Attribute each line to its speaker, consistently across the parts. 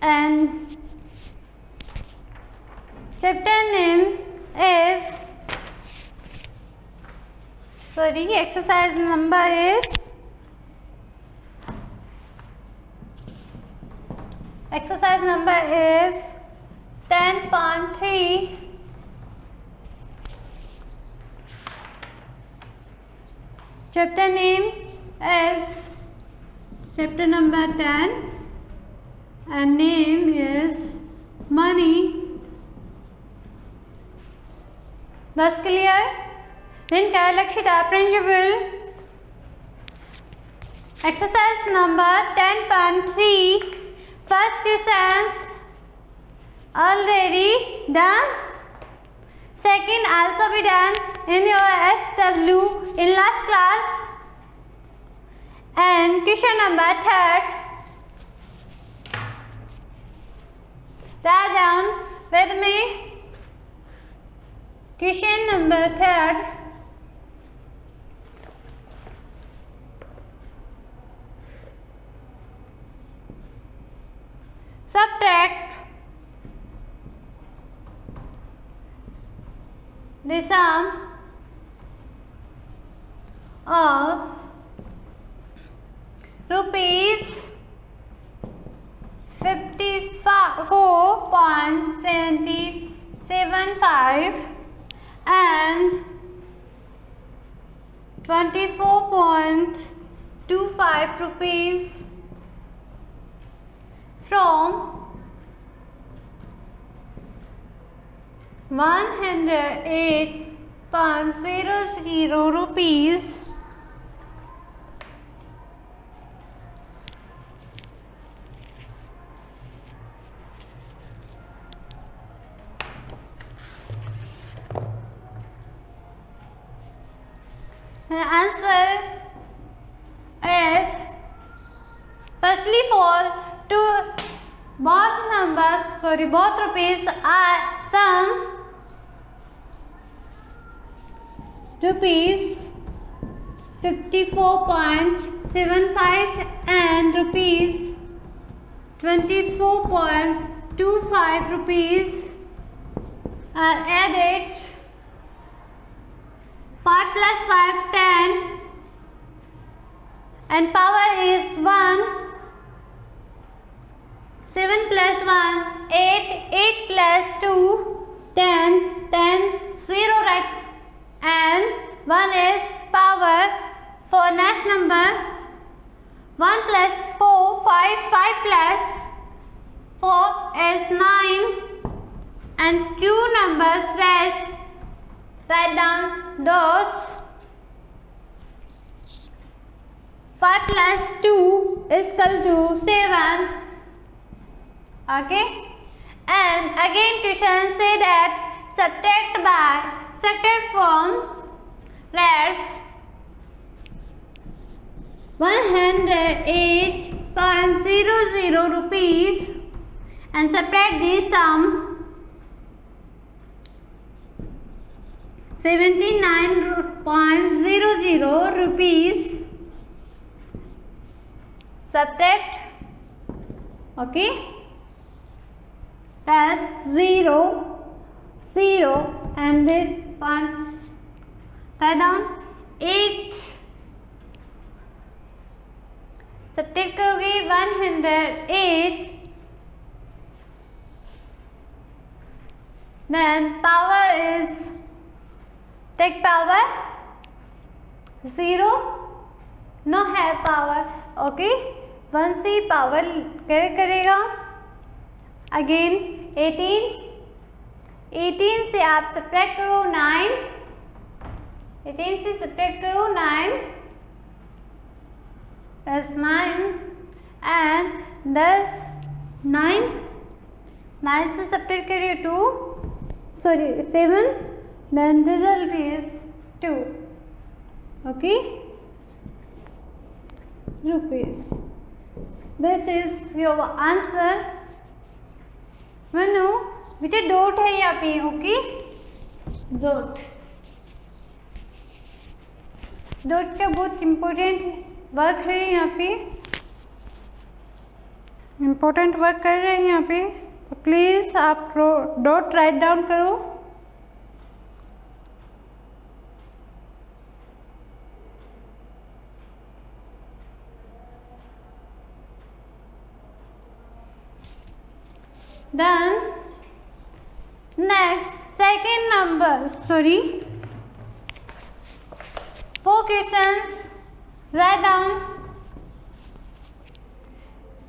Speaker 1: and chapter name is exercise number is 10.3. Chapter name is chapter number 10 and name is money. Thus clear? Then Lakshita, principal. Exercise number 10.3. First questions already done. Second also be done in your SW in last class. And question number 3. Write down with me. Question number 3. Subtract the sum of rupees 54.75 and 24.25 rupees from 108.00 rupees The answer is firstly for both rupees are sum rupees 54.75 and rupees 24.25 rupees are added. 5 plus 5 10 and power is 1. 7 plus 1 8. 8 plus 2 10. 10 0 right and 1 is power for next number. 1 plus 4 5. 5 plus 4 is 9 and Q numbers rest. Write down those. 5 plus 2 is equal to 7. Okay, and again question say that subtract from rest 108.00 rupees and subtract the sum 79.00 rupees. Subtract, okay, as 0 and this 1. Write down 8. Subtract करोगे 108. Then power is take power 0 no have power. Okay, 1 से power करेगा. Again 18 से आप subtract करो 9. 18 से subtract करो 9 is 9 and thus 9 से subtract करिए 7. Then result is 2. Okay, rupees. This is your answer. Manu बेटे डॉट है यहाँ पे. ओके, डॉट का बहुत इम्पोर्टेंट वर्क है यहाँ पे. इम्पोर्टेंट वर्क कर रहे हैं यहाँ पे, तो प्लीज़ आप डॉट राइट डाउन करो। Then next second number, sorry, 4 questions. Write down.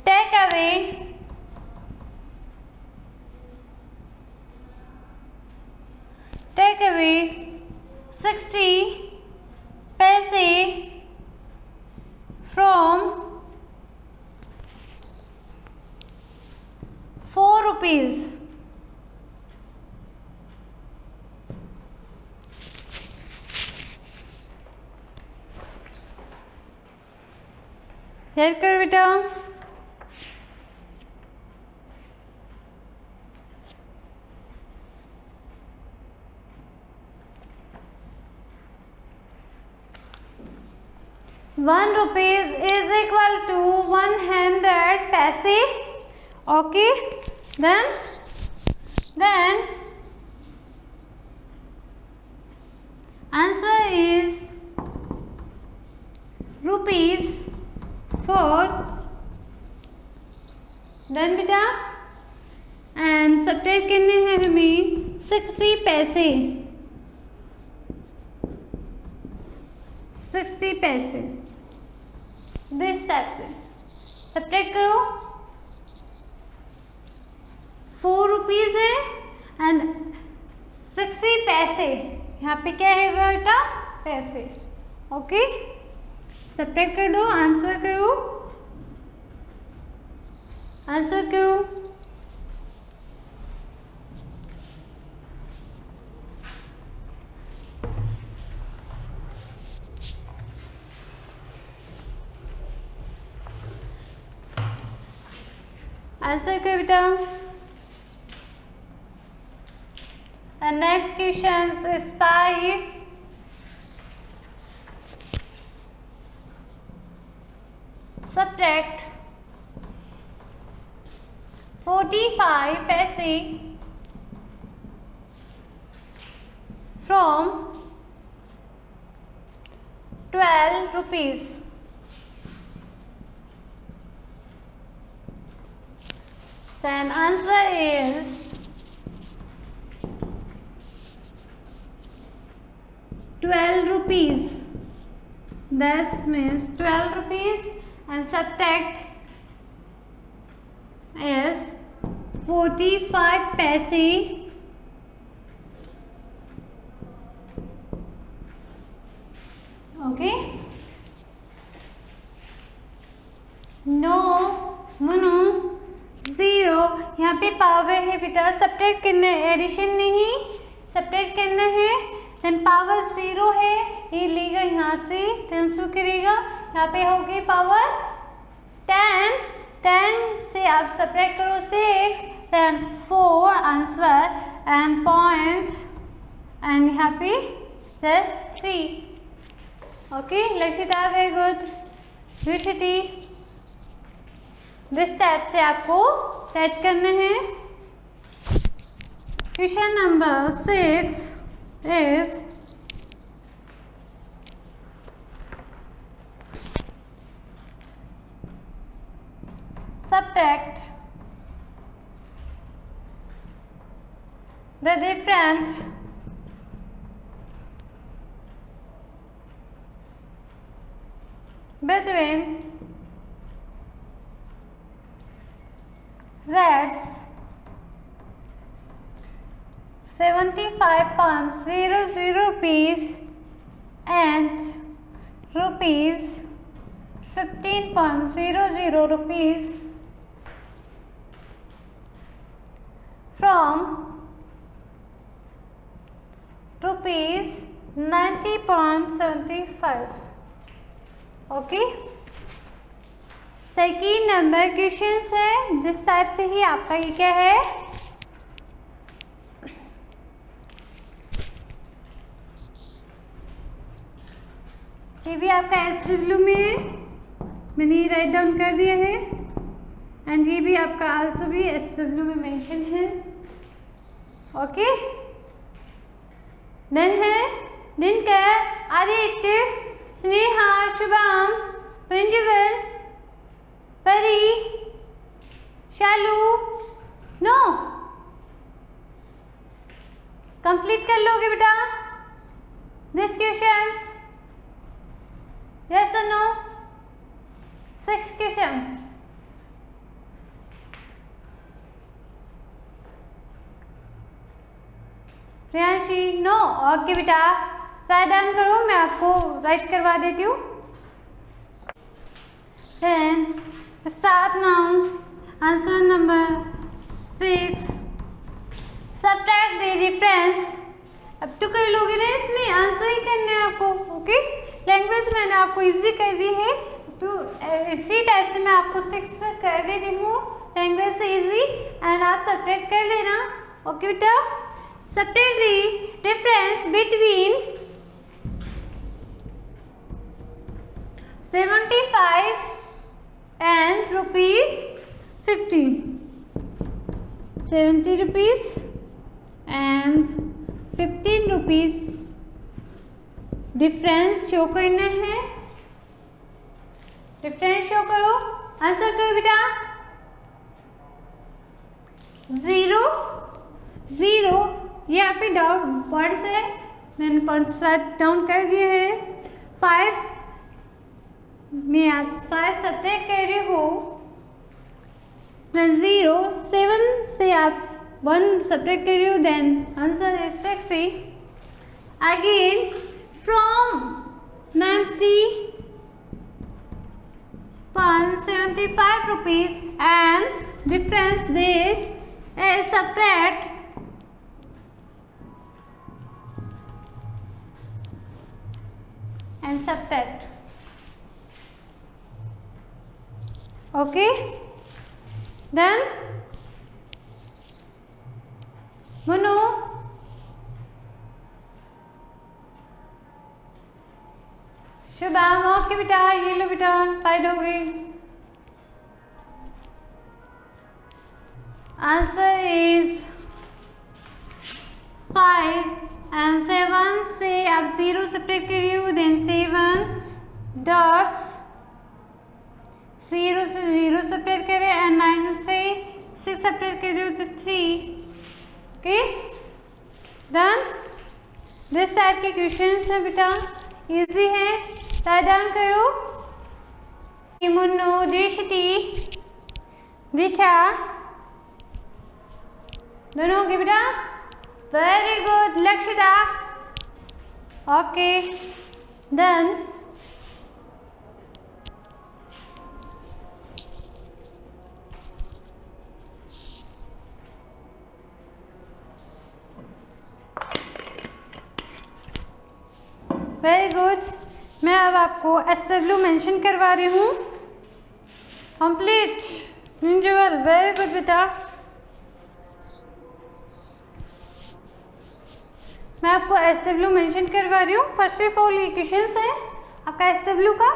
Speaker 1: Take away. Take away 60 paise from 4 rupees. Hair करो बेटा। ₹1 is equal to 100 paise. Okay, then answer is ₹4. Then बेटा एंड सब्ट्रैक्ट करने हैं हमें 60 पैसे, 60 पैसे दिस टाइप से सब्ट्रैक्ट करो। 4 रुपीज़ है एंड 60 पैसे, यहाँ पे क्या है बेटा? पैसे। ओके, सब्ट्रैक्ट कर दो, आंसर करो, आंसर करो। आंसर करो बेटा। And next question is 5. Subtract 45 paise from 12 rupees. Then answer is ₹12. That means 12 rupees and subtract is 45 paise. Okay. No, मनो 0, यहाँ पे पावर है बेटा, सब्ट्रैक्ट करना है, एडिशन नहीं, सब्ट्रैक्ट करना है। देन पावर 0 है, ये लेगा यहाँ से, देन शो करेगा, यहाँ पे होगी पावर 10, 10 से आप सब्ट्रैक्ट करो 6, then 4 answer and point and यहाँ पे just 3। Okay, Lakshita very good, Vishiti this type से आपको सेट करने हैं। Question number 6 is subtract the difference between reds 75.00 rupees and rupees 15.00 rupees from rupees 90.75. Okay, second number question है, जिस type से ही आपका ये क्या है, ये भी आपका SW में है, मैंने राइट डाउन कर दिया है। एंड ये भी आपका आल्सो भी SW में मेंशन है। ओके, देन है दिनकर, आदित्य, स्नेहा, शुभम, प्रिंजिवल, परी, शालू। नो, कंप्लीट कर लोगे बेटा दिस क्वेश्चन? यस और no? 6 question. Priyanshi, no. Okay बेटा, राइट डाउन करो, मैं आपको राइट करवा देती हूँ। Then start now. Answer number 6, subtract the difference. अब तो कर लोगे ना, इसमें आंसर ही करने हैं आपको। ओके, लैंग्वेज मैंने आपको इजी कर दी है, तो इसी टाइप से मैं आपको 6 कर देती हूँ लैंग्वेज से इजी, एंड आप सब्ट्रैक्ट कर लेना। ओके बेटा, subtract the difference between 75 and ₹15. 70 rupees and 15 rupees difference show करना है। डिफरेंस शो करो, आंसर करो बेटा। 0 0, यहाँ पे डाउन वर्ड्स है, मैंने पॉइंट्स डाउन कर दिए हैं। 5 में आप 5 सब्ट्रैक्ट कर रहे हो, देन 0, 7 से आप 1 सब्ट्रैक्ट कर रहे हो, then answer is 60। Again from 75 rupees and difference this is subtract and subtract. Okay, then Manu, Shubham, okay बेटा, ये लो बेटा, साइड हो गई। आंसर इज 5 एंड 7 से आप 0 सब्ट्रैक्ट करिए हो, देन 7 डॉट्स 0 से 0 सब्ट्रैक्ट करें, एंड 9 से 6 सब्ट्रैक्ट करिए हो तो 3। Okay, done. दिस टाइप के क्वेश्चंस है बेटा, इजी है, राइट डाउन करो। मुन्नू, दृष्टि, दिशा, दोनों होंगे बेटा, very good. Lakshita, okay, done. Very good, मैं अब आपको SW मेंशन करवा रही हूँ। कंप्लीट, प्रिंजिवल, वेरी गुड बेटा। मैं आपको SW मेंशन करवा रही हूँ। फर्स्ट ऑफ ऑल ये क्वेश्चन है आपका SW का,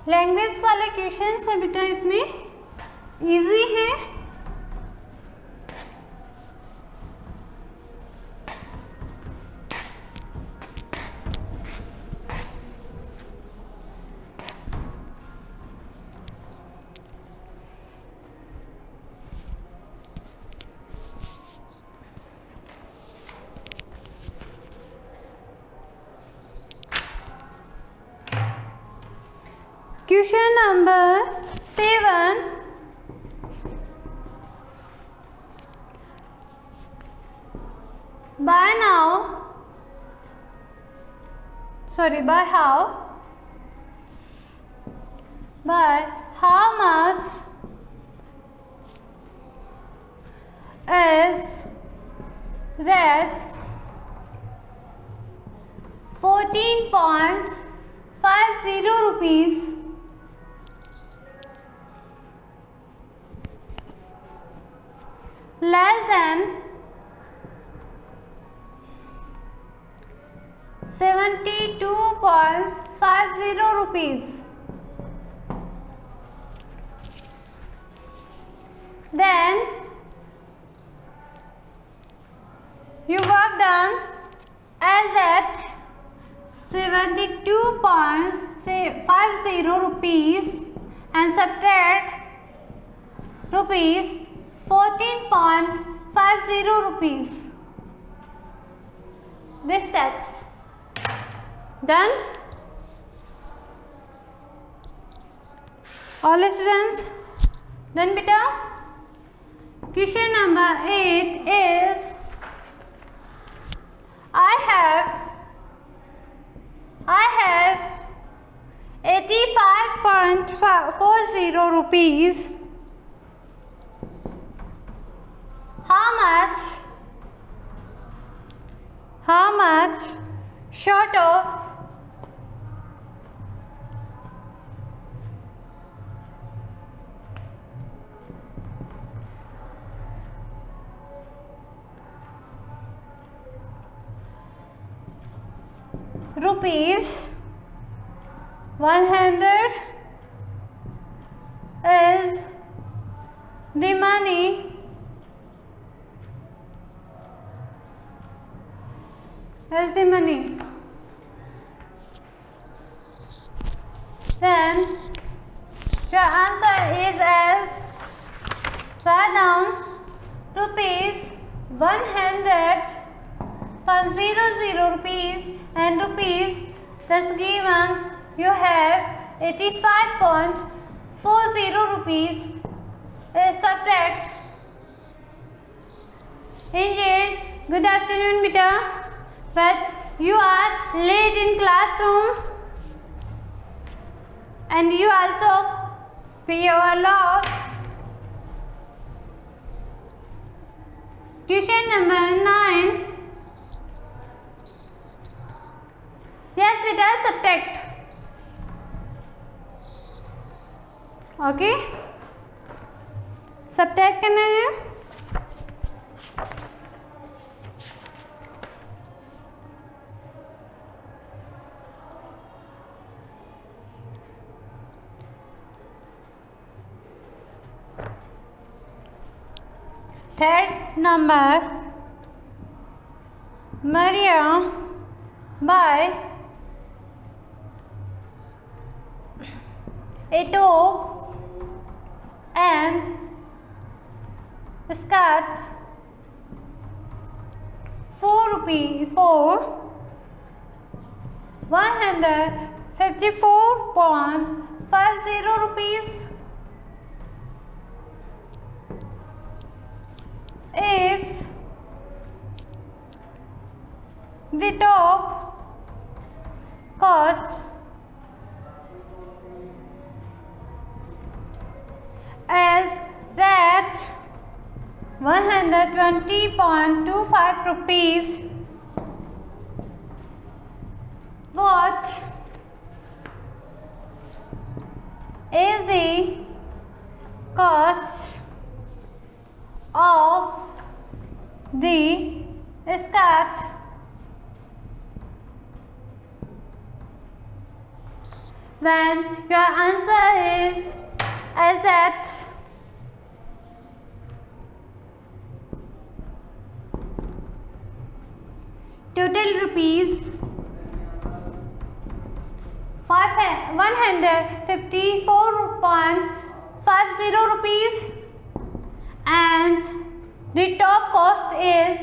Speaker 1: लैंग्वेज वाले क्वेश्चन है बेटा, इसमें इजी है। Question number 7. By how much is rest 14.50 rupees less than 72.50 rupees? Then you work done as at 72.50 rupees and subtract rupees 14.50 rupees. This tax. Done? All students done beta? Question number 8 is I have 85.40 rupees. How much short of rupees 100 is the money then your answer is as write down rupees 100.00 rupees and rupees thus given you have 85.40 rupees subtract. Indeed, good afternoon beta, but you are late in classroom and you also pay your loss. Question number 9. Yes beta, subtract. Okay, subtract करना है. Third number, Maria buy a top and skirt for 154.50 rupees. If the top cost as that 120.25 rupees, what is the cost of the skirt? When your answer is as that total rupees 154.50 rupees and the top cost is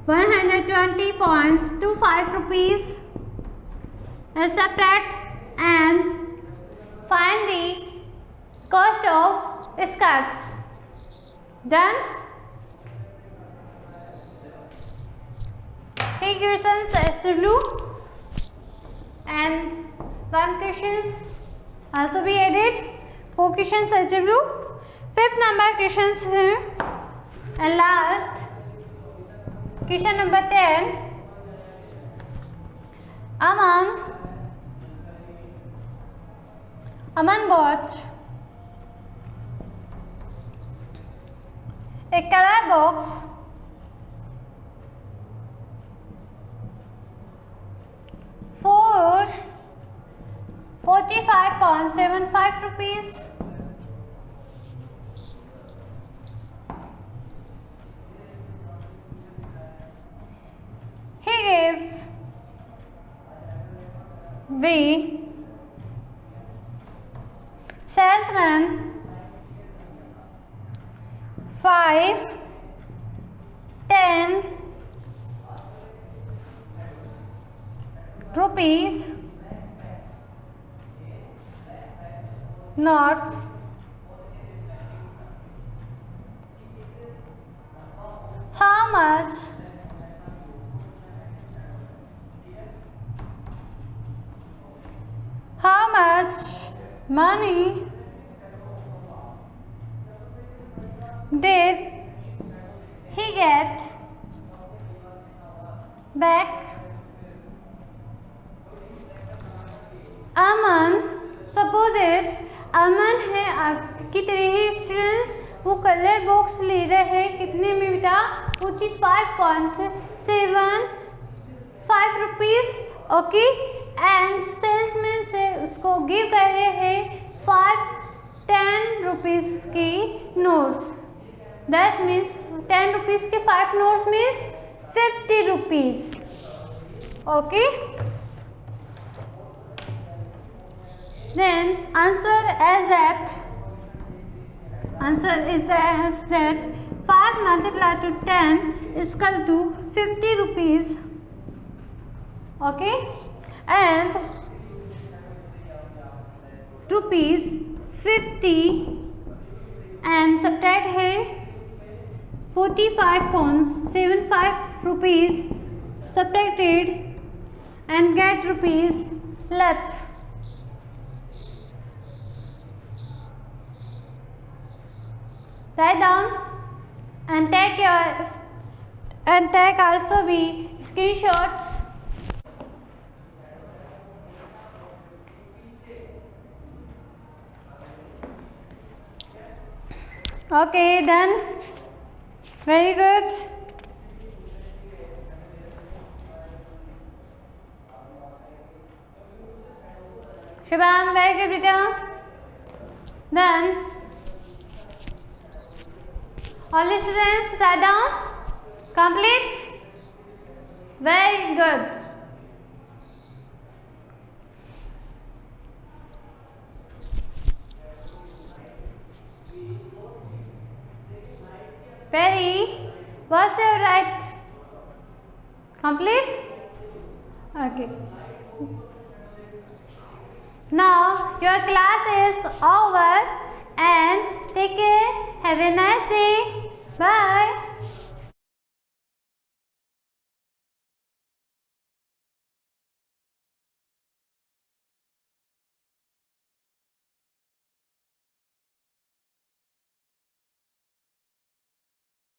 Speaker 1: 120.25 rupees. Subtract and find the cost of skirts. Done? 3 questions SW and 1 questions also be added. 4 questions SW. 5th number questions and last question number 10. Aman bought a color box for 45.75 rupees. The salesman 5, 10 rupees notes how much money did he get back? Aman, suppose Aman है आपकी तरह ही students, वो colour box ले रहे हैं कितने में बेटा? 45.75 रुपीज, ओके। एंड सेल्समैन से उसको गिव कर रहे हैं 5-10 रुपीज की नोट्स, दैट मीन्स 10 रुपीज के 5 notes means 50 rupees, okay. Then answer is that 5 multiplied to 10 is equal to 50 rupees, okay, and rupees 50 and subtract है 45.75 rupees subtracted and get rupees left. Write down and take also be screenshots. Okay, done. Very good. Shubham, very good, Rita. Done. All the students sat down. Complete. Very good. Perry, what's your right? Complete? Okay. Now your class is over and